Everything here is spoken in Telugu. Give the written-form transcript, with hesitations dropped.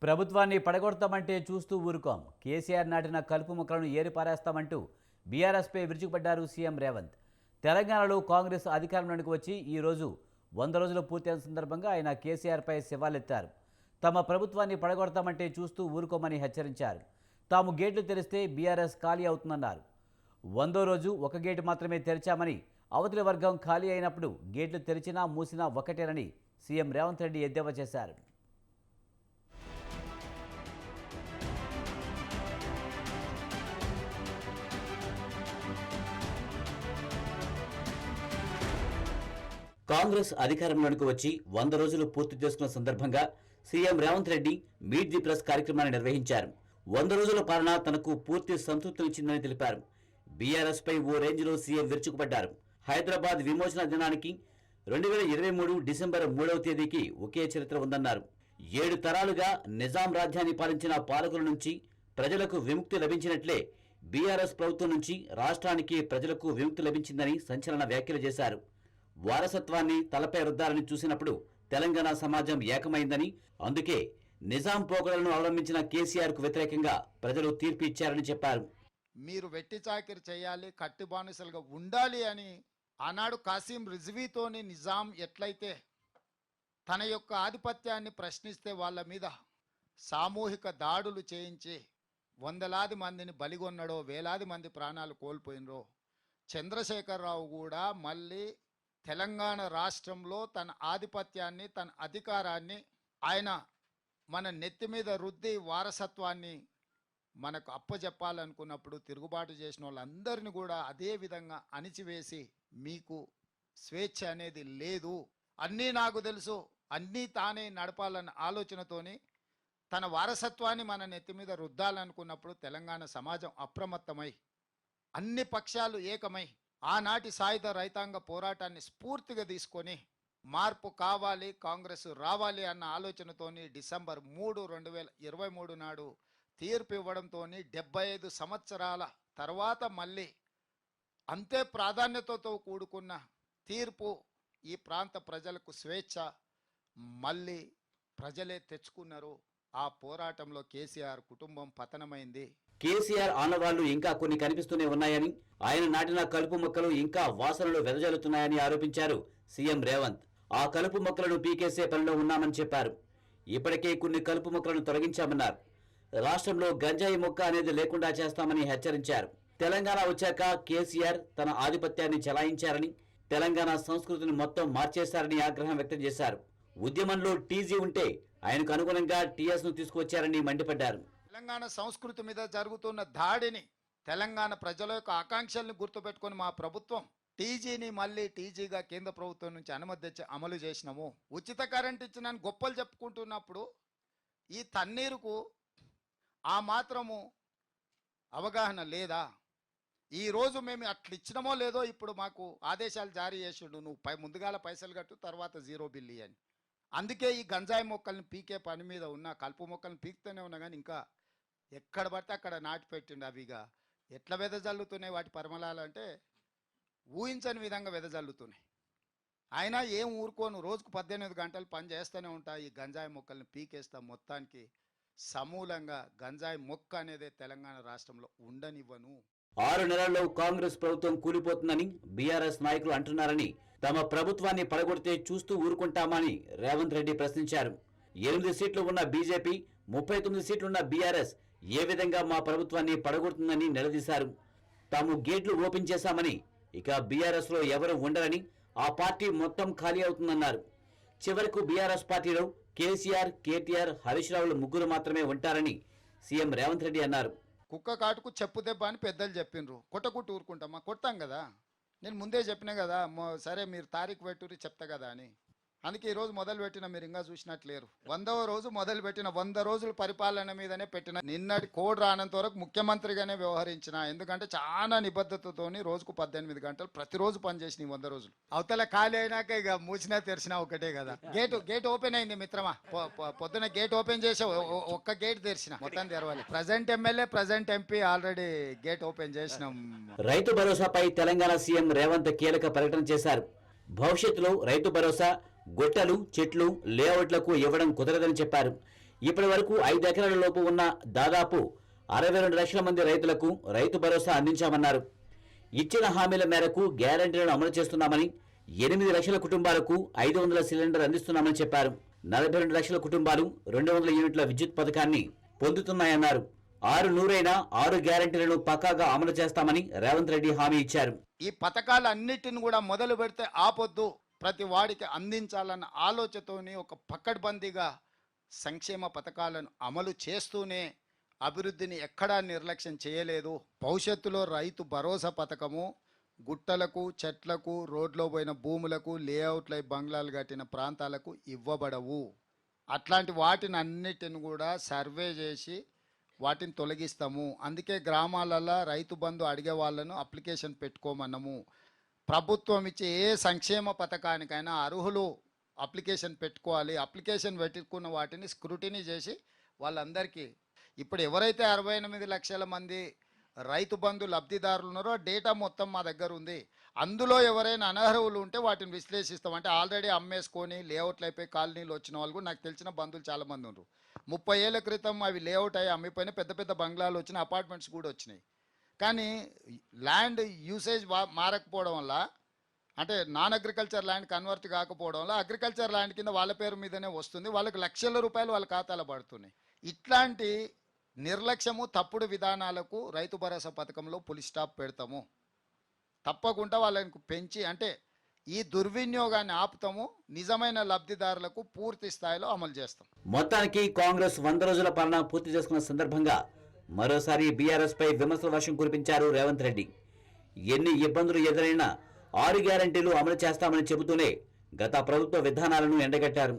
ప్రభుత్వాన్ని పడగొడతామంటే చూస్తూ ఊరుకోం. కేసీఆర్ నాటిన కలుపు మొక్కలను ఏరిపారేస్తామంటూ బీఆర్ఎస్పై విరుచుకుపడ్డారు సీఎం రేవంత్. తెలంగాణలో కాంగ్రెస్ అధికారంలోకి వచ్చి ఈరోజు 100 రోజులు పూర్తయిన సందర్భంగా ఆయన కేసీఆర్పై సవాలెత్తారు. తమ ప్రభుత్వాన్ని పడగొడతామంటే చూస్తూ ఊరుకోమని హెచ్చరించారు. తాము గేట్లు తెరిస్తే బీఆర్ఎస్ ఖాళీ అవుతుందన్నారు. 100వ రోజు ఒక గేటు మాత్రమే తెరిచామని, అవతలి వర్గం ఖాళీ అయినప్పుడు గేట్లు తెరిచినా మూసినా ఒకటేనని సీఎం రేవంత్ రెడ్డి ఎద్దేవా చేశారు. కాంగ్రెస్ అధికారంలోకి వచ్చి 100 రోజులు పూర్తి చేసుకున్న సందర్భంగా CM Revanth Reddy meet the press కార్యక్రమాన్ని నిర్వహించారు. 100 రోజుల పాలన తనకు పూర్తి సంతృప్తినిచ్చిందని తెలిపారు. బీఆర్ఎస్ పై ఓ రేంజ్లో సీఎం విరుచుకుపడ్డారు. హైదరాబాద్ విమోచన దినానికి 2023 డిసెంబర్ 3వ తేదీకి ఒకే చరిత్ర ఉందన్నారు. 7 తరాలుగా నిజాం రాజ్యాన్ని పాలించిన పాలకుల నుంచి ప్రజలకు విముక్తి లభించినట్లే బీఆర్ఎస్ ప్రభుత్వం నుంచి రాష్ట్రానికి ప్రజలకు విముక్తి లభించిందని సంచలన వ్యాఖ్యలు చేశారు. వారసత్వాన్ని తలపై రుద్దాలని చూసినప్పుడు తెలంగాణ సమాజం ఏకమైందని, అందుకే నిజాం పోకడలను అవలంబించిన కేసీఆర్ కు వ్యతిరేకంగా ప్రజలు తీర్పు ఇచ్చారని చెప్పారు. మీరు వెట్టి చాకిరి చేయాలి, కట్టి బానిసలుగా ఉండాలి అని ఆనాడు కాసిం రిజ్వీతోని నిజాం ఎట్లయితే తన యొక్క ఆధిపత్యాన్ని ప్రశ్నిస్తే వాళ్ళ మీద సామూహిక దాడులు చేయించి వందలాది మందిని బలిగొన్నడో, వేలాది మంది ప్రాణాలు కోల్పోయినరో, చంద్రశేఖరరావు కూడా మళ్ళీ తెలంగాణ రాష్ట్రంలో తన ఆధిపత్యాన్ని, తన అధికారాన్ని ఆయన మన నెత్తి మీద రుద్ది వారసత్వాన్ని మనకు అప్పచెప్పాలనుకున్నప్పుడు తిరుగుబాటు చేసిన వాళ్ళందరినీ కూడా అదే విధంగా అణిచివేసి, మీకు స్వేచ్ఛ అనేది లేదు, అన్నీ నాకు తెలుసు, అన్నీ తానే నడపాలన్న ఆలోచనతోని తన వారసత్వాన్ని మన నెత్తి మీద రుద్దాలనుకున్నప్పుడు తెలంగాణ సమాజం అప్రమత్తమై అన్ని పక్షాలు ఏకమై ఆనాటి సాయుధ రైతాంగ పోరాటాన్ని స్ఫూర్తిగా తీసుకొని మార్పు కావాలి, కాంగ్రెస్ రావాలి అన్న ఆలోచనతోని డిసెంబర్ 3, 2023 నాడు తీర్పు ఇవ్వడంతో 75 సంవత్సరాల తర్వాత మళ్ళీ అంతే ప్రాధాన్యతతో కూడుకున్న తీర్పు, ఈ ప్రాంత ప్రజలకు స్వేచ్ఛ మళ్ళీ ప్రజలే తెచ్చుకున్నారు. ఆ పోరాటంలో కేసీఆర్ కుటుంబం పతనమైంది. కేసీఆర్ ఆనవాళ్లు ఇంకా కొన్ని కనిపిస్తూనే ఉన్నాయని, ఆయన నాటిన కలుపు మొక్కలు ఇంకా వాసనలు వెదజల్లుతున్నాయని ఆరోపించారు సీఎం రేవంత్. ఆ కలుపు మొక్కలను పీకేసే పనిలో ఉన్నామని చెప్పారు. ఇప్పటికే కొన్ని కలుపు మొక్కలను తొలగించామన్నారు. రాష్ట్రంలో గంజాయి మొక్క అనేది లేకుండా చేస్తామని హెచ్చరించారు. తెలంగాణ వచ్చాక కేసీఆర్ తన ఆధిపత్యాన్ని చెలాయించారని, తెలంగాణ సంస్కృతిని మొత్తం మార్చేశారని ఆగ్రహం వ్యక్తం చేశారు. ఉద్యమంలో టీజీ ఉంటే ఆయనకు అనుగుణంగా టీఎస్ ను తీసుకువచ్చారని మండిపడ్డారు. తెలంగాణ సంస్కృతి మీద జరుగుతున్న దాడిని, తెలంగాణ ప్రజల యొక్క ఆకాంక్షల్ని గుర్తుపెట్టుకొని మా ప్రభుత్వం టీజీని మళ్ళీ టీజీగా కేంద్ర ప్రభుత్వం నుంచి అనుమతి తెచ్చి అమలు చేసినాము. ఉచిత కరెంట్ ఇచ్చిన గొప్పలు చెప్పుకుంటున్నప్పుడు ఈ తన్నీరుకు ఆ మాత్రము అవగాహన లేదా? ఈరోజు మేము అట్లా ఇచ్చినమో లేదో ఇప్పుడు మాకు ఆదేశాలు జారీ చేసిండు, నువ్వు ముందుగాల పైసలు కట్టు, తర్వాత 0 బిల్లు అని. అందుకే ఈ గంజాయి మొక్కల్ని పీకే పని మీద ఉన్న, కలుపు మొక్కల్ని పీకుతూనే ఉన్నా కానీ ఇంకా ఎక్కడ పడితే అక్కడ నాటి పెట్టిండు. అవిగా ఎట్లా వెదజల్లుతున్నాయి వాటి పరిమళాలంటే ఊహించని విధంగా వెదజల్లుతున్నాయి. అయినా ఏం ఊరుకోను, రోజుకు 18 గంటలు పని చేస్తూనే ఉంటా, ఈ గంజాయి మొక్కల్ని పీకేస్తా. మొత్తానికి సమూలంగా గంజాయి మొక్క అనేది తెలంగాణ రాష్ట్రంలో ఉండనివ్వను. 6 నెలల్లో కాంగ్రెస్ ప్రభుత్వం కూలిపోతుందని బీఆర్ఎస్ నాయకులు అంటున్నారని, తమ ప్రభుత్వాన్ని పడగొడితే చూస్తూ ఊరుకుంటామని రేవంత్ రెడ్డి ప్రశ్నించారు. 8 సీట్లు ఉన్న బీజేపీ, 39 సీట్లున్న బీఆర్ఎస్ ఏ విధంగా మా ప్రభుత్వాన్ని పడగొడుతుందని నిలదీశారు. తాము గేట్లు ఓపెన్ చేశామని, ఇక బీఆర్ఎస్ లో ఎవరు ఉండరని, ఆ పార్టీ మొత్తం ఖాళీ అవుతుందన్నారు. చివరకు బీఆర్ఎస్ పార్టీలో కేసీఆర్, కేటీఆర్, హరీష్ రావులు ముగ్గురు మాత్రమే ఉంటారని సీఎం రేవంత్ రెడ్డి అన్నారు. కుక్క కాటుకు చెప్పు దెబ్బ అని పెద్దలు చెప్పిండ్రు, కొట్టకుట్టు ఊరుకుంటామా? కొడతాం కదా. నేను ముందే చెప్పినా కదా, సరే మీరు తారీఖు పెట్టుర్రి చెప్తా కదా అని. అందుకే ఈరోజు మొదలు పెట్టిన, మీరు ఇంకా చూసినట్లేరు. 100వ రోజు మొదలు పెట్టిన, 100 రోజుల పరిపాలన మీదనే పెట్టిన. నిన్నటి కోడ్ రానంత వరకు ముఖ్యమంత్రిగానే వ్యవహరించిన. ఎందుకంటే చాలా నిబద్ధతతోని రోజుకు 18 గంటలు ప్రతిరోజు పనిచేసిన 100 రోజులు. అవతల ఖాళీ అయినాక ఇక మూసినా తెరిచినా ఒకటే కదా. గేట్ ఓపెన్ అయింది మిత్రమా, పొద్దున గేట్ ఓపెన్ చేసి ఒక్క గేట్ తెరిచిన, మొత్తం తెరవాలి. Present MLA, present MP already gate open చేసినాం. రైతు భరోసాపై తెలంగాణ సీఎం రేవంత్ కీలక ప్రకటన చేశారు. భవిష్యత్తులో రైతు భరోసా గొట్టలు, చెట్లు, లేఅవుట్లకు ఇవ్వడం కుదరదని చెప్పారు. ఇప్పటి వరకు 5 ఎకరాల లోపు ఉన్న దాదాపు 62 లక్షల మంది రైతులకు రైతు భరోసా అందించామన్నారు. ఇచ్చిన హామీల మేరకు గ్యారంటీలను అమలు చేస్తున్నామని, 8 లక్షల కుటుంబాలకు 500 సిలిండర్ అందిస్తున్నామని చెప్పారు. 42 లక్షల కుటుంబాలు 200 యూనిట్ల విద్యుత్ పథకాన్ని పొందుతున్నాయన్నారు. 6 గ్యారంటీలను పక్కాగా అమలు చేస్తామని రేవంత్ రెడ్డి హామీ ఇచ్చారు. ఈ పథకాలన్నిటిని కూడా మొదలు పెడితే ఆపొద్దు, ప్రతి వాడికి అందించాలన్న ఆలోచనతోని ఒక పకడ్బందీగా సంక్షేమ పథకాలను అమలు చేస్తూనే అభివృద్ధిని ఎక్కడా నిర్లక్ష్యం చేయలేదు. భవిష్యత్తులో రైతు భరోసా పథకము గుట్టలకు, చెట్లకు, రోడ్లో పోయిన భూములకు, లేఅవుట్లై బంగ్లాలు కట్టిన ప్రాంతాలకు ఇవ్వబడవు. అట్లాంటి వాటిని అన్నిటిని కూడా సర్వే చేసి వాటిని తొలగిస్తాము. అందుకే గ్రామాలలో రైతు బంధు అడిగే వాళ్ళను అప్లికేషన్ పెట్టుకోమన్నాము. ప్రభుత్వం ఇచ్చే ఏ సంక్షేమ పథకానికైనా అర్హులు అప్లికేషన్ పెట్టుకోవాలి. అప్లికేషన్ పెట్టుకున్న వాటిని స్క్రూటినీ చేసి వాళ్ళందరికీ, ఇప్పుడు ఎవరైతే 68 లక్షల మంది రైతు బంధు లబ్ధిదారులు ఉన్నారో డేటా మొత్తం మా దగ్గర ఉంది. అందులో ఎవరైనా అనర్హులు ఉంటే వాటిని విశ్లేషిస్తాం. అంటే ఆల్రెడీ అమ్మేసుకొని లేఅవుట్లు అయిపోయి కాలనీలు వచ్చిన వాళ్ళు కూడా నాకు తెలిసిన బంధువులు చాలామంది ఉన్నారు. 30 ఏళ్ల క్రితం అవి లేఅవుట్ అయ్యి అమ్మిపోయిన పెద్ద పెద్ద బంగ్లాలు వచ్చినాయి, అపార్ట్మెంట్స్ కూడా వచ్చినాయి. కానీ ల్యాండ్ యూసేజ్ మారకపోవడం వల్ల, అంటే నాన్ అగ్రికల్చర్ ల్యాండ్ కన్వర్ట్ కాకపోవడం వల్ల అగ్రికల్చర్ ల్యాండ్ కింద వాళ్ళ పేరు మీదనే వస్తుంది. వాళ్ళకి లక్షల రూపాయలు వాళ్ళ ఖాతాలో పడుతున్నాయి. ఇట్లాంటి నిర్లక్ష్యము, తప్పుడు విధానాలకు రైతు భరోసా పథకంలో పులి స్టాప్ పెడతాము. తప్పకుండా వాళ్ళని పెంచి, అంటే ఈ దుర్వినియోగాన్ని ఆపుతాము. నిజమైన లబ్ధిదారులకు పూర్తి స్థాయిలో అమలు చేస్తాం. మొత్తానికి కాంగ్రెస్ 100 రోజుల పాలన పూర్తి చేసుకున్న సందర్భంగా మరోసారి బీఆర్ఎస్ పై విమర్శల వర్షం కురిపించారు రేవంత్ రెడ్డి. ఎన్ని ఇబ్బందులు ఎదురైనా 6 గ్యారంటీలు అమలు చేస్తామని చెబుతూనే గత ప్రభుత్వ విధానాలను ఎండగట్టారు.